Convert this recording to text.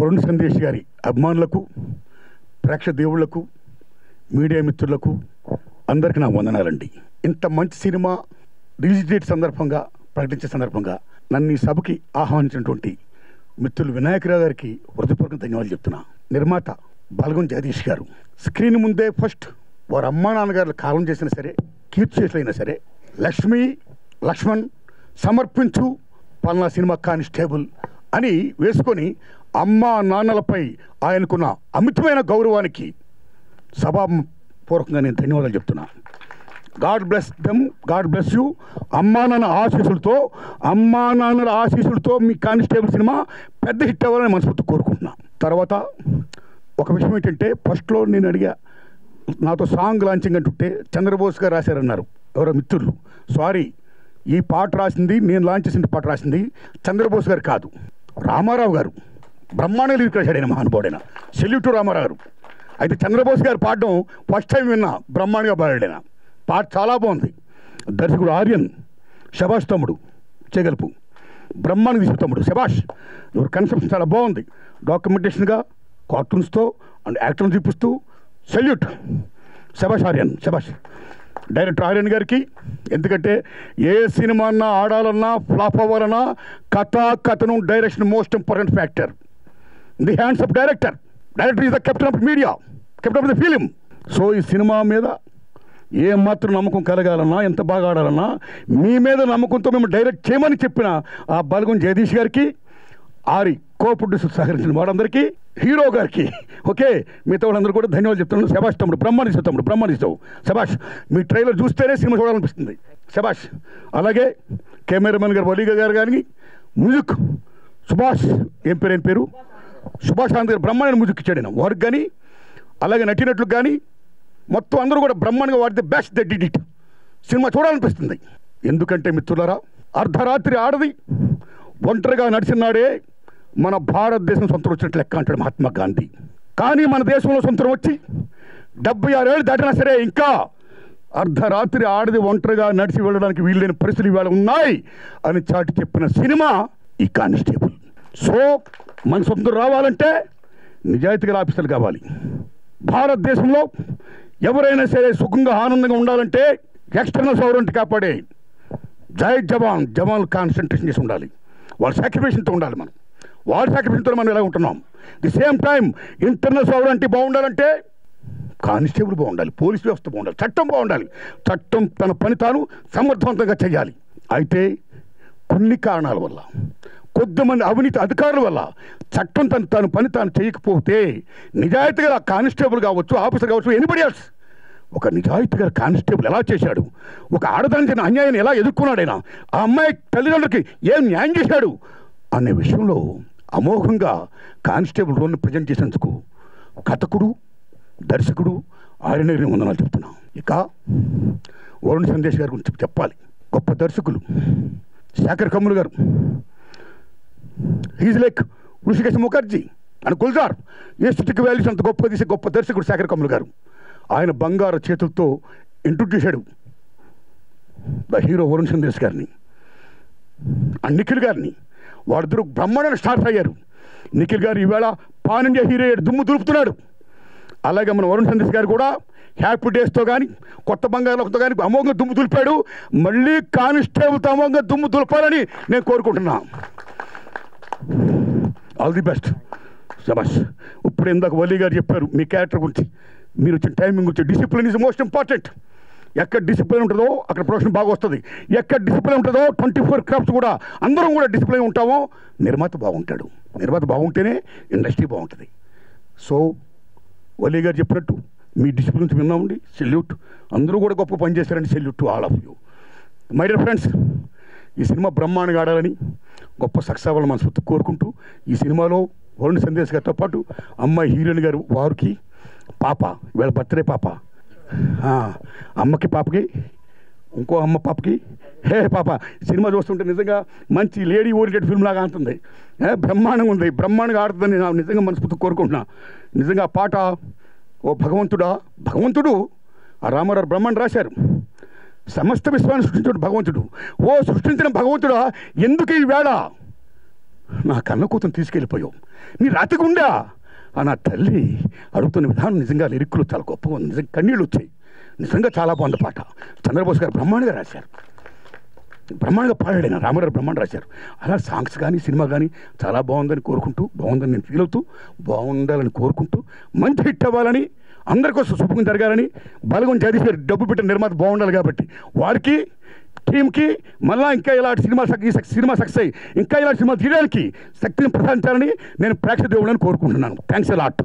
వరుణ్ సందేశ్ గారి అభిమానులకు, ప్రేక్షక దేవుళ్లకు, మీడియా మిత్రులకు అందరికీ నా వందనాలండి. ఇంత మంచి సినిమా రిలీజ్ డేట్ సందర్భంగా ప్రకటించే సందర్భంగా నన్ను ఈ సభకి ఆహ్వానించినటువంటి మిత్రులు వినాయకరావు గారికి హృదయపూర్వక ధన్యవాదాలు చెప్తున్నా. నిర్మాత బలగం జగదీష్ గారు స్క్రీన్ ముందే ఫస్ట్ వారు అమ్మా నాన్నగారు కాలం చేసినా సరే, కీర్తి చేసినా సరే, లక్ష్మీ లక్ష్మణ్ సమర్పించు పలానా సినిమా కానిస్టేబుల్ అని వేసుకొని అమ్మా నాన్నలపై ఆయనకున్న అమితమైన గౌరవానికి సభాపూర్వకంగా నేను ధన్యవాదాలు చెప్తున్నా. God bless them, God bless you. అమ్మా నాన్న ఆశీస్సులతో మీ కానిస్టేబుల్ సినిమా పెద్ద హిట్ అవ్వాలని మనస్ఫూర్తి కోరుకుంటున్నా. తర్వాత ఒక విషయం ఏంటంటే, ఫస్ట్లో నేను అడిగా, నాతో సాంగ్ లాంచింగ్ అంటుంటే చంద్రబోస్ గారు రాశారన్నారు ఎవరో మిత్రులు. సారీ, ఈ పాట రాసింది, నేను లాంచ్ చేసిన పాట రాసింది చంద్రబోస్ గారు కాదు, రామారావు గారు. బ్రహ్మాండంగా లిరిక్ రాశాడు ఆయన, మహానుభావుడైన. సెల్యూట్ రామారావు గారు. అయితే చంద్రబోస్ గారు పాడడం ఫస్ట్ టైం విన్నా, బ్రహ్మాండంగా పాడాడైనా. పాట చాలా బాగుంది. దర్శకుడు ఆర్యన్, శభాష్ తమ్ముడు చేయగలుపు, బ్రహ్మాండంగా తీసిన తమ్ముడు శభాష్. ఎవరి కన్సెప్షన్ చాలా బాగుంది. డాక్యుమెంటేషన్గా కార్టూన్స్తో అండ్ యాక్టర్ని చూపిస్తూ సెల్యూట్. శభాష్ ఆర్యన్, శభాష్. డైరెక్టర్ ఆర్యన్ గారికి, ఎందుకంటే ఏ సినిమా అన్నా ఆడాలన్నా ఫ్లాప్ అవ్వాలన్నా కథనం direction most important factor. The hands of director. Director is the captain of media, captain of the film. So ఈ సినిమా మీద ఏ మాత్రం నమ్మకం కలగాలన్నా, ఎంత బాగా ఆడాలన్నా మీ మీద నమ్మకంతో మేము డైరెక్ట్ చేయమని చెప్పిన ఆ బలగం జగదీష్ గారికి, ఆరి కో ప్రొడ్యూసర్ సహకరించిన వారందరికీ, హీరో గారికి, ఓకే, మిగతా వాళ్ళందరూ కూడా ధన్యవాదాలు చెప్తున్నాను. శభాష్ తమ్ముడు, బ్రహ్మాండిస్తావు శభాష్. మీ ట్రైలర్ చూస్తేనే సినిమా చూడాలనిపిస్తుంది. శభాష్. అలాగే కెమెరామెన్ గారు వలీగా గారు కానీ, మ్యూజిక్ సుభాష్, ఏం పేరు సుభాష్ ఆనంద్ గారు బ్రహ్మాండ మ్యూజిక్ ఇచ్చాడు ఆయన వారికి కానీ, అలాగే నటినట్లు కానీ మొత్తం అందరూ కూడా బ్రహ్మాండంగా వాడితే best the did it. Cinema చూడాలనిపిస్తుంది. ఎందుకంటే మిత్రులారా, అర్ధరాత్రి ఆడది ఒంటరిగా నడిచినాడే మన భారతదేశం సొంతం వచ్చినట్లు లెక్క అంటాడు మహాత్మా గాంధీ. కానీ మన దేశంలో సొంతం వచ్చి 76 ఏళ్ళు దాటినా సరే ఇంకా అర్ధరాత్రి ఆడది ఒంటరిగా నడిచి వెళ్ళడానికి వీళ్ళైన పరిస్థితులు ఇవాళ ఉన్నాయి అని చాటి చెప్పిన సినిమా ఈ కానిస్టేబుల్. సో మన సొంతం రావాలంటే నిజాయితీగా ఆఫీసర్లు కావాలి. భారతదేశంలో ఎవరైనా సరే సుఖంగా ఆనందంగా ఉండాలంటే ఎక్స్టర్నల్ సౌరంటి కాపాడే జై జవాన్ కాన్సన్ట్రేషన్ చేసి ఉండాలి. వాళ్ళ సాక్రిఫికేషన్తో ఉండాలి. వాళ్ళ సాక్రిఫికేషన్తో మనం ఎలా ఉంటున్నాం. ది సేమ్ టైం ఇంటర్నల్ సౌరంటి బాగుండాలంటే కానిస్టేబుల్ బాగుండాలి, పోలీస్ వ్యవస్థ బాగుండాలి, చట్టం బాగుండాలి. చట్టం తన పని తాను సమర్థవంతంగా చేయాలి. అయితే కొన్ని కారణాల వల్ల, కొద్దిమంది అవినీతి అధికారుల వల్ల చట్టం తన పని తాను చేయకపోతే నిజాయితీగా కానిస్టేబుల్ కావచ్చు, ఆఫీసర్ కావచ్చు, ఎనీబడి ఎల్స్, ఒక నిజాయితీగా కానిస్టేబుల్ ఎలా చేశాడు, ఒక ఆడదానికి అన్యాయాన్ని ఎలా ఎదుర్కొన్నాడైనా, ఆ అమ్మాయి తల్లిదండ్రులకి ఏం న్యాయం చేశాడు అనే విషయంలో అమోఘంగా కానిస్టేబుల్ రోల్ని ప్రజెంట్ చేసేందుకు కథకుడు, దర్శకుడు ఆర్యనగిరి వందనాలు చెప్తున్నాం. ఇక వరుణ్ సందేశ్ గారి గురించి చెప్పాలి. గొప్ప దర్శకులు శేఖర్ కమ్ములు గారు, he's like Hrishikesh Mukherjee and Gulzar. ఏ స్థితికి వాల్యూస్ అంత గొప్ప తీసే గొప్ప దర్శకుడు శేఖర్ కమ్ములు గారు. ఆయన బంగారు చేతులతో ఇంట్రొడ్యూస్ చేశాడు ద హీరో వరుణ్ సందేశ్ గారిని అండ్ నిఖిల్ గారిని. వాళ్ళిద్దరూ బ్రహ్మాండంగా స్టార్స్ అయ్యారు. నిఖిల్ గారు ఈవేళ పాన్ ఇండియా హీరో దుమ్ము దులుపుతున్నాడు. అలాగే మన వరుణ్ సందేశ్ గారు కూడా హ్యాపీ డేస్తో కానీ, కొత్త బంగారులతో కానీ అమోఘంగా దుమ్ము దులిపాడు. మళ్ళీ కానిస్టేబుల్తో అమోఘంగా దుమ్ము దులపాలని నేను కోరుకుంటున్నా. All the best. శబాష్. ఇప్పుడు ఇందాక వలీ గారు చెప్పారు మీ క్యారెక్టర్ గురించి, మీరు వచ్చిన టైమింగ్ గురించి. Discipline is most important. ఎక్కడ డిసిప్లిన్ ఉంటుందో అక్కడ ప్రొడక్షన్ బాగా వస్తుంది. ఎక్కడ డిసిప్లిన్ ఉంటుందో 24 క్రాఫ్ట్స్ కూడా అందరం కూడా డిసిప్లిన్ ఉంటామో నిర్మాత బాగుంటాడు. నిర్మాత బాగుంటేనే ఇండస్ట్రీ బాగుంటుంది. సో వలీ గారు చెప్పినట్టు మీ డిసిప్లిన్స్ విన్నామండి. సెల్యూట్. అందరూ కూడా గొప్ప పని చేశారండి. Salute to all of you. My dear friends, ఈ సినిమా బ్రహ్మాండంగా ఆడాలని, గొప్ప సక్సెస్ అవ్వాలని మనస్ఫూర్తి కోరుకుంటూ, ఈ సినిమాలో వరుణ్ సందేశ్ గారితో పాటు అమ్మాయి హీరోయిన్ గారు వారికి పాప, వీళ్ళ బర్త్డే పాప, అమ్మకి పాపకి, ఇంకో అమ్మ పాపకి, హే పాప. సినిమా చూస్తుంటే నిజంగా మంచి లేడీ ఓరియంటెడ్ ఫిల్మ్ లాగా అంటుంది. బ్రహ్మాండంగా ఉంది, బ్రహ్మాండంగా ఆడుతుందని నేను నిజంగా మనస్ఫూర్తి కోరుకుంటున్నా. నిజంగా ఆ పాట, ఓ భగవంతుడు ఆ రామారావు బ్రహ్మాండ రాశారు. సమస్త విశ్వాన్ని సృష్టించిన భగవంతుడు, ఓ సృష్టించిన భగవంతుడా ఎందుకు ఈ వేళ నా కన్న కూతురు తీసుకెళ్ళిపోయావు, నీ రాతిగుండా ఆ నా తల్లి అడుగుతున్న విధానం నిజంగా లిరిక్కులు చాలా గొప్పగా ఉంది. నిజంగా కన్నీళ్ళు వచ్చాయి. నిజంగా చాలా బాగుంది పాట. చంద్రబోస్ గారు బ్రహ్మాండంగా రాశారు, బ్రహ్మాండంగా పాడాడు. రామారావు బ్రహ్మాండ రాశారు. అలా సాంగ్స్ కానీ సినిమా కానీ చాలా బాగుందని కోరుకుంటూ, బాగుందని నేను ఫీల్ అవుతూ, బాగుండాలని కోరుకుంటూ, మంచి హిట్ అవ్వాలని, అందరికోసం శుభంగా జరగాలని, బలగం జగదీశ్వర్ డబ్బు పెట్టిన నిర్మాత బాగుండాలి కాబట్టి వారికి, టీంకి మళ్ళీ ఇంకా ఇలాంటి సినిమా సక్సెస్ అయ్యి ఇంకా ఇలాంటి సినిమా తీయడానికి శక్తిని ప్రసాదించాలని నేను ప్రేక్షక దేవుళ్ళని కోరుకుంటున్నాను. Thanks a lot.